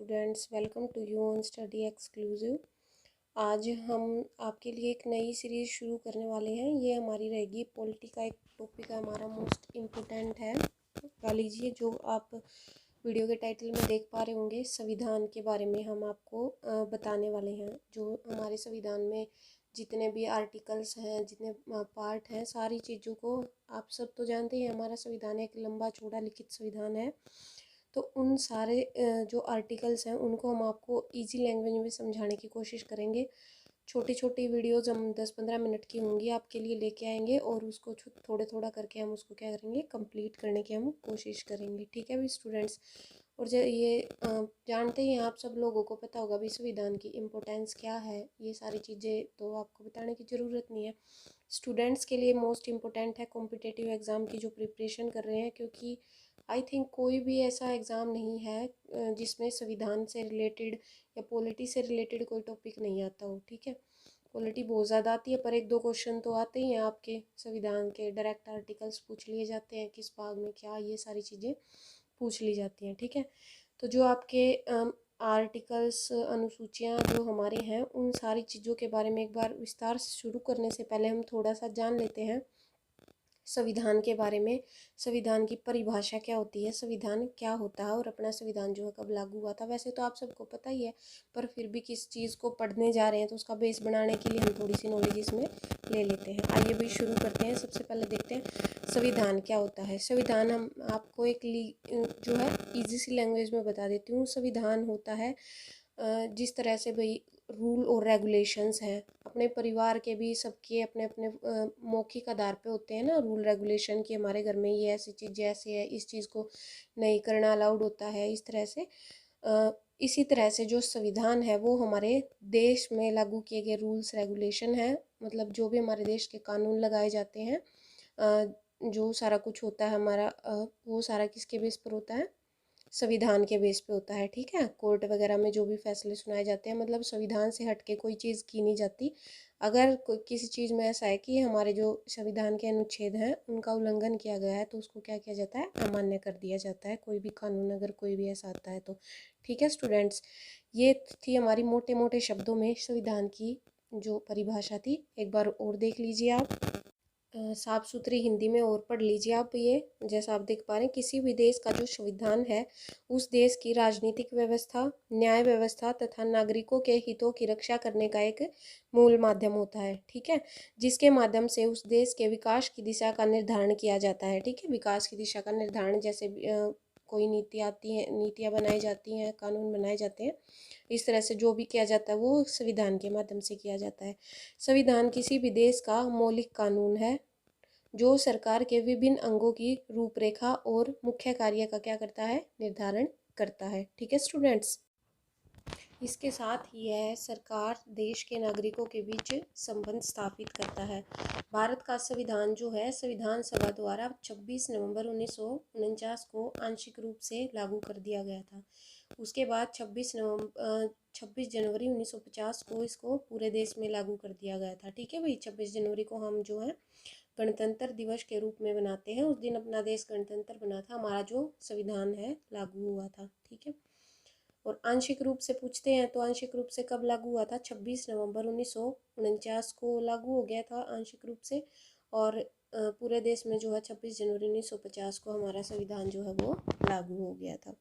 Students, welcome to you on study exclusive. आज हम आपके लिए एक नई सीरीज़ शुरू करने वाले हैं। ये हमारी रहेगी पॉलिटी का एक टॉपिक है, हमारा मोस्ट इम्पोर्टेंट है। कह लीजिए, जो आप वीडियो के टाइटल में देख पा रहे होंगे, संविधान के बारे में हम आपको बताने वाले हैं। जो हमारे संविधान में जितने भी आर्टिकल्स हैं, जितने पार्ट हैं, सारी चीज़ों को आप सब तो जानते हैं। हमारा संविधान एक लंबा चौड़ा लिखित संविधान है। तो उन सारे जो आर्टिकल्स हैं उनको हम आपको इजी लैंग्वेज में समझाने की कोशिश करेंगे। छोटी छोटी वीडियोस हम 10-15 मिनट की होंगी, आपके लिए लेके आएंगे और उसको थोड़े थोड़ा करके हम उसको क्या करेंगे, कंप्लीट करने की हम कोशिश करेंगे। ठीक है भी स्टूडेंट्स। और जो ये जानते ही हैं, आप सब लोगों को पता होगा भी संविधान की इम्पोर्टेंस क्या है। ये सारी चीज़ें तो आपको बताने की ज़रूरत नहीं है। स्टूडेंट्स के लिए मोस्ट इम्पोर्टेंट है कॉम्पिटिटिव एग्ज़ाम की जो प्रिपरेशन कर रहे हैं, क्योंकि आई थिंक कोई भी ऐसा एग्ज़ाम नहीं है जिसमें संविधान से रिलेटेड या पॉलिटी से रिलेटेड कोई टॉपिक नहीं आता हो। ठीक है, पॉलिटी बहुत ज़्यादा आती है, पर एक दो क्वेश्चन तो आते ही हैं आपके संविधान के। डायरेक्ट आर्टिकल्स पूछ लिए जाते हैं, किस भाग में क्या, ये सारी चीज़ें पूछ ली जाती हैं। ठीक है, तो जो आपके आर्टिकल्स, अनुसूचियाँ जो हमारे हैं, उन सारी चीज़ों के बारे में एक बार विस्तार से शुरू करने से पहले हम थोड़ा सा जान लेते हैं संविधान के बारे में। संविधान की परिभाषा क्या होती है, संविधान क्या होता है, और अपना संविधान जो है कब लागू हुआ था। वैसे तो आप सबको पता ही है, पर फिर भी किस चीज़ को पढ़ने जा रहे हैं तो उसका बेस बनाने के लिए हम थोड़ी सी नॉलेज इसमें ले लेते हैं। आइए भी शुरू करते हैं। सबसे पहले देखते हैं संविधान क्या होता है। संविधान हम आपको एक जो है ईजी सी लैंग्वेज में बता देती हूँ। संविधान होता है जिस तरह से भाई रूल और रेगुलेशंस हैं, अपने परिवार के भी सबके अपने अपने मौखिक आधार पे होते हैं ना रूल रेगुलेशन, कि हमारे घर में ये ऐसी चीज़ ऐसे है, इस चीज़ को नहीं करना अलाउड होता है, इस तरह से। इसी तरह से जो संविधान है वो हमारे देश में लागू किए गए रूल्स रेगुलेशन है। मतलब जो भी हमारे देश के कानून लगाए जाते हैं, जो सारा कुछ होता है हमारा, वो सारा किसके बेस पर होता है, संविधान के बेस पे होता है। ठीक है, कोर्ट वगैरह में जो भी फैसले सुनाए जाते हैं, मतलब संविधान से हट के कोई चीज़ की नहीं जाती। अगर किसी चीज़ में ऐसा है कि हमारे जो संविधान के अनुच्छेद हैं उनका उल्लंघन किया गया है, तो उसको क्या किया जाता है, अमान्य कर दिया जाता है। कोई भी कानून अगर कोई भी ऐसा आता है तो। ठीक है स्टूडेंट्स, ये थी हमारी मोटे मोटे शब्दों में संविधान की जो परिभाषा थी। एक बार और देख लीजिए आप, साफ सुथरी हिंदी में और पढ़ लीजिए आप। ये जैसा आप देख पा रहे हैं, किसी भी देश का जो संविधान है उस देश की राजनीतिक व्यवस्था, न्याय व्यवस्था तथा नागरिकों के हितों की रक्षा करने का एक मूल माध्यम होता है। ठीक है, जिसके माध्यम से उस देश के विकास की दिशा का निर्धारण किया जाता है। ठीक है, विकास की दिशा का निर्धारण, जैसे कोई नीति आती है, नीतियाँ बनाई जाती हैं, कानून बनाए जाते हैं, इस तरह से जो भी किया जाता है वो संविधान के माध्यम से किया जाता है। संविधान किसी भी देश का मौलिक कानून है जो सरकार के विभिन्न अंगों की रूपरेखा और मुख्य कार्य का क्या करता है, निर्धारण करता है। ठीक है स्टूडेंट्स, इसके साथ ही यह सरकार देश के नागरिकों के बीच संबंध स्थापित करता है। भारत का संविधान जो है, संविधान सभा द्वारा 26 नवंबर 1949 को आंशिक रूप से लागू कर दिया गया था। उसके बाद 26 जनवरी 1950 को इसको पूरे देश में लागू कर दिया गया था। ठीक है भाई, 26 जनवरी को हम जो है गणतंत्र दिवस के रूप में बनाते हैं। उस दिन अपना देश गणतंत्र बना था, हमारा जो संविधान है लागू हुआ था। ठीक है, और आंशिक रूप से पूछते हैं तो आंशिक रूप से कब लागू हुआ था, 26 नवंबर 1949 को लागू हो गया था आंशिक रूप से। और पूरे देश में जो है 26 जनवरी 1950 को हमारा संविधान जो है वो लागू हो गया था।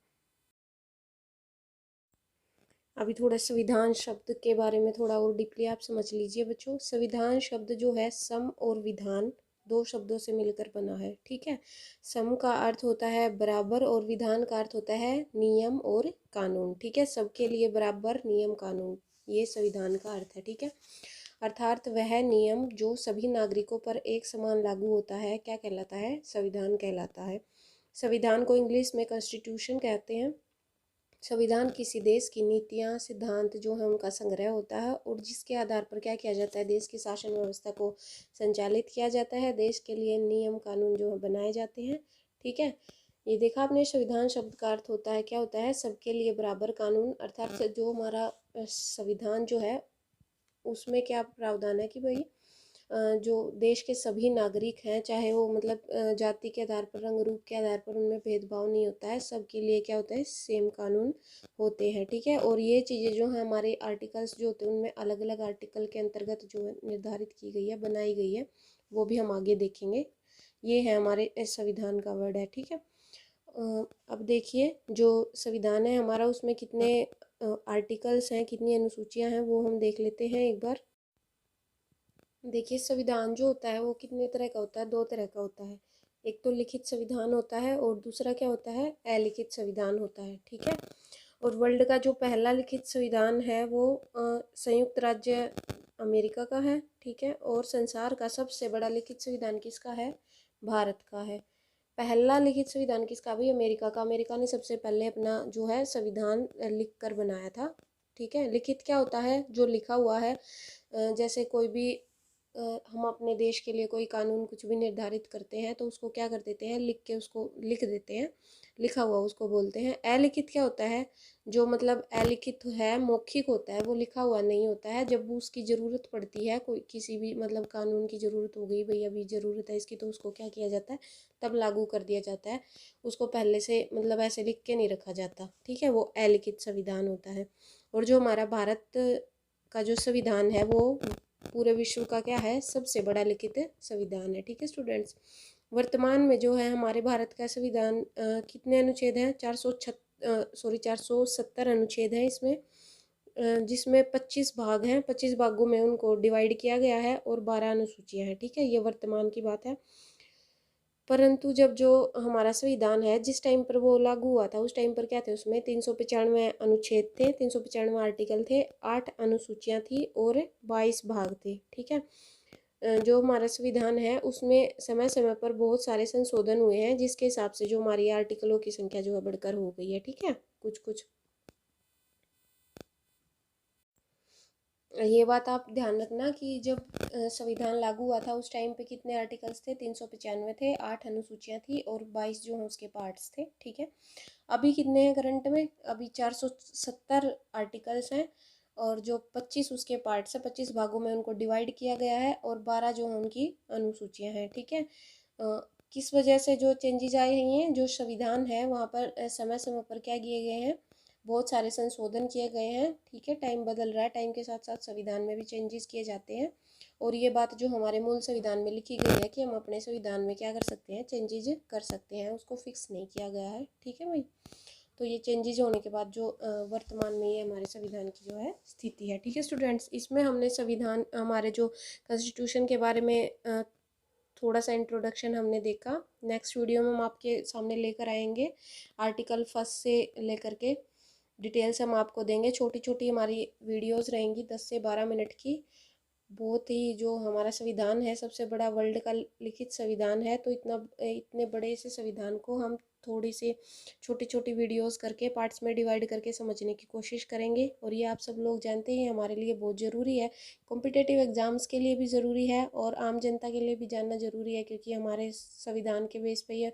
अभी थोड़ा संविधान शब्द के बारे में थोड़ा और डीपली आप समझ लीजिए बच्चों। संविधान शब्द जो है सम और विधान, दो शब्दों से मिलकर बना है। ठीक है, सम का अर्थ होता है बराबर और विधान का अर्थ होता है नियम और कानून। ठीक है, सबके लिए बराबर नियम कानून, ये संविधान का अर्थ है। ठीक है, अर्थात वह नियम जो सभी नागरिकों पर एक समान लागू होता है क्या कहलाता है, संविधान कहलाता है। संविधान को इंग्लिश में कॉन्स्टिट्यूशन कहते हैं। संविधान किसी देश की नीतियाँ, सिद्धांत जो है उनका संग्रह होता है, और जिसके आधार पर क्या किया जाता है, देश की शासन व्यवस्था को संचालित किया जाता है। देश के लिए नियम कानून जो है बनाए जाते हैं। ठीक है, ये देखा आपने, संविधान शब्द का अर्थ होता है, क्या होता है, सबके लिए बराबर कानून। अर्थात जो हमारा संविधान जो है उसमें क्या प्रावधान है कि भाई जो देश के सभी नागरिक हैं, चाहे वो मतलब जाति के आधार पर, रंग रूप के आधार पर उनमें भेदभाव नहीं होता है, सबके लिए क्या होता है, सेम कानून होते हैं। ठीक है, और ये चीज़ें जो हैं हमारे आर्टिकल्स जो होते हैं उनमें अलग अलग आर्टिकल के अंतर्गत जो है निर्धारित की गई है, बनाई गई है, वो भी हम आगे देखेंगे। ये है हमारे संविधान का वर्ड है। ठीक है, अब देखिए जो संविधान है हमारा, उसमें कितने आर्टिकल्स हैं, कितनी अनुसूचियां हैं, वो हम देख लेते हैं एक बार। देखिए संविधान जो होता है वो कितने तरह का होता है, दो तरह का होता है। एक तो लिखित संविधान होता है और दूसरा क्या होता है, अलिखित संविधान होता है। ठीक है, और वर्ल्ड का जो पहला लिखित संविधान है वो संयुक्त राज्य अमेरिका का है। ठीक है, और संसार का सबसे बड़ा लिखित संविधान किसका है, भारत का है। पहला लिखित संविधान किसका, भी अमेरिका का। अमेरिका ने सबसे पहले अपना जो है संविधान लिख कर बनाया था। ठीक है, लिखित क्या होता है, जो लिखा हुआ है। जैसे कोई भी हम अपने देश के लिए कोई कानून कुछ भी निर्धारित करते हैं तो उसको क्या कर देते हैं, लिख के उसको लिख देते हैं, लिखा हुआ उसको बोलते हैं। अलिखित क्या होता है, जो मतलब अलिखित है, मौखिक होता है, वो लिखा हुआ नहीं होता है। जब उसकी ज़रूरत पड़ती है, कोई किसी भी मतलब कानून की ज़रूरत हो गई, भाई अभी ज़रूरत है इसकी, तो उसको क्या किया जाता है, तब लागू कर दिया जाता है। उसको पहले से मतलब ऐसे लिख के नहीं रखा जाता। ठीक है, वो अलिखित संविधान होता है। और जो हमारा भारत का जो संविधान है वो पूरे विश्व का क्या है, सबसे बड़ा लिखित संविधान है। ठीक है स्टूडेंट्स, वर्तमान में जो है हमारे भारत का संविधान कितने अनुच्छेद हैं, 470 अनुच्छेद हैं इसमें, जिसमें 25 भाग हैं, 25 भागों में उनको डिवाइड किया गया है और 12 अनुसूचियां हैं। ठीक है, ये वर्तमान की बात है। परंतु जब जो हमारा संविधान है, जिस टाइम पर वो लागू हुआ था उस टाइम पर क्या थे, उसमें 395 अनुच्छेद थे, 395 आर्टिकल थे, 8 अनुसूचियां थी और 22 भाग थे। ठीक है, जो हमारा संविधान है उसमें समय समय पर बहुत सारे संशोधन हुए हैं, जिसके हिसाब से जो हमारी आर्टिकलों की संख्या जो है बढ़कर हो गई है। ठीक है, कुछ कुछ ये बात आप ध्यान रखना कि जब संविधान लागू हुआ था उस टाइम पे कितने आर्टिकल्स थे, 395 थे, 8 अनुसूचियां थी और 22 जो हैं उसके पार्ट्स थे। ठीक है, अभी कितने हैं करंट में, अभी 470 आर्टिकल्स हैं और जो 25 उसके पार्ट्स हैं, 25 भागों में उनको डिवाइड किया गया है और 12 जो हैं उनकी अनुसूचियां हैं। ठीक है, किस वजह से जो चेंजेस आए हैं, जो संविधान है वहाँ पर समय समय पर क्या किए गए हैं, बहुत सारे संशोधन किए गए हैं। ठीक है, टाइम बदल रहा है, टाइम के साथ साथ संविधान में भी चेंजेस किए जाते हैं। और ये बात जो हमारे मूल संविधान में लिखी गई है कि हम अपने संविधान में क्या कर सकते हैं, चेंजेस कर सकते हैं, उसको फिक्स नहीं किया गया है। ठीक है भाई, तो ये चेंजेस होने के बाद जो वर्तमान में ये हमारे संविधान की जो है स्थिति है। ठीक है स्टूडेंट्स, इसमें हमने संविधान हमारे जो कॉन्स्टिट्यूशन के बारे में थोड़ा सा इंट्रोडक्शन हमने देखा। नेक्स्ट वीडियो में हम आपके सामने लेकर आएंगे आर्टिकल फर्स्ट से लेकर के डिटेल्स हम आपको देंगे। छोटी छोटी हमारी वीडियोस रहेंगी 10 से 12 मिनट की। बहुत ही जो हमारा संविधान है सबसे बड़ा वर्ल्ड का लिखित संविधान है, तो इतने बड़े से संविधान को हम थोड़ी सी छोटी छोटी वीडियोस करके पार्ट्स में डिवाइड करके समझने की कोशिश करेंगे। और ये आप सब लोग जानते ही हमारे लिए बहुत ज़रूरी है, कॉम्पिटिटिव एग्ज़ाम्स के लिए भी ज़रूरी है और आम जनता के लिए भी जानना ज़रूरी है, क्योंकि हमारे संविधान के बेस पे ये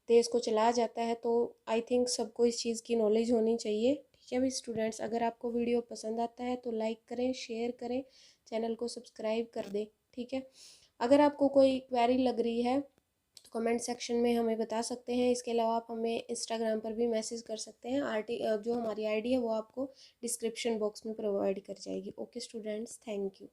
देश को चलाया जाता है। तो आई थिंक सबको इस चीज़ की नॉलेज होनी चाहिए। ठीक है भाई स्टूडेंट्स, अगर आपको वीडियो पसंद आता है तो लाइक करें, शेयर करें, चैनल को सब्सक्राइब कर दें। ठीक है, अगर आपको कोई क्वेरी लग रही है तो कमेंट सेक्शन में हमें बता सकते हैं। इसके अलावा आप हमें इंस्टाग्राम पर भी मैसेज कर सकते हैं। जो हमारी आईडी है वो आपको डिस्क्रिप्शन बॉक्स में प्रोवाइड कर जाएगी। Okay students, thank you.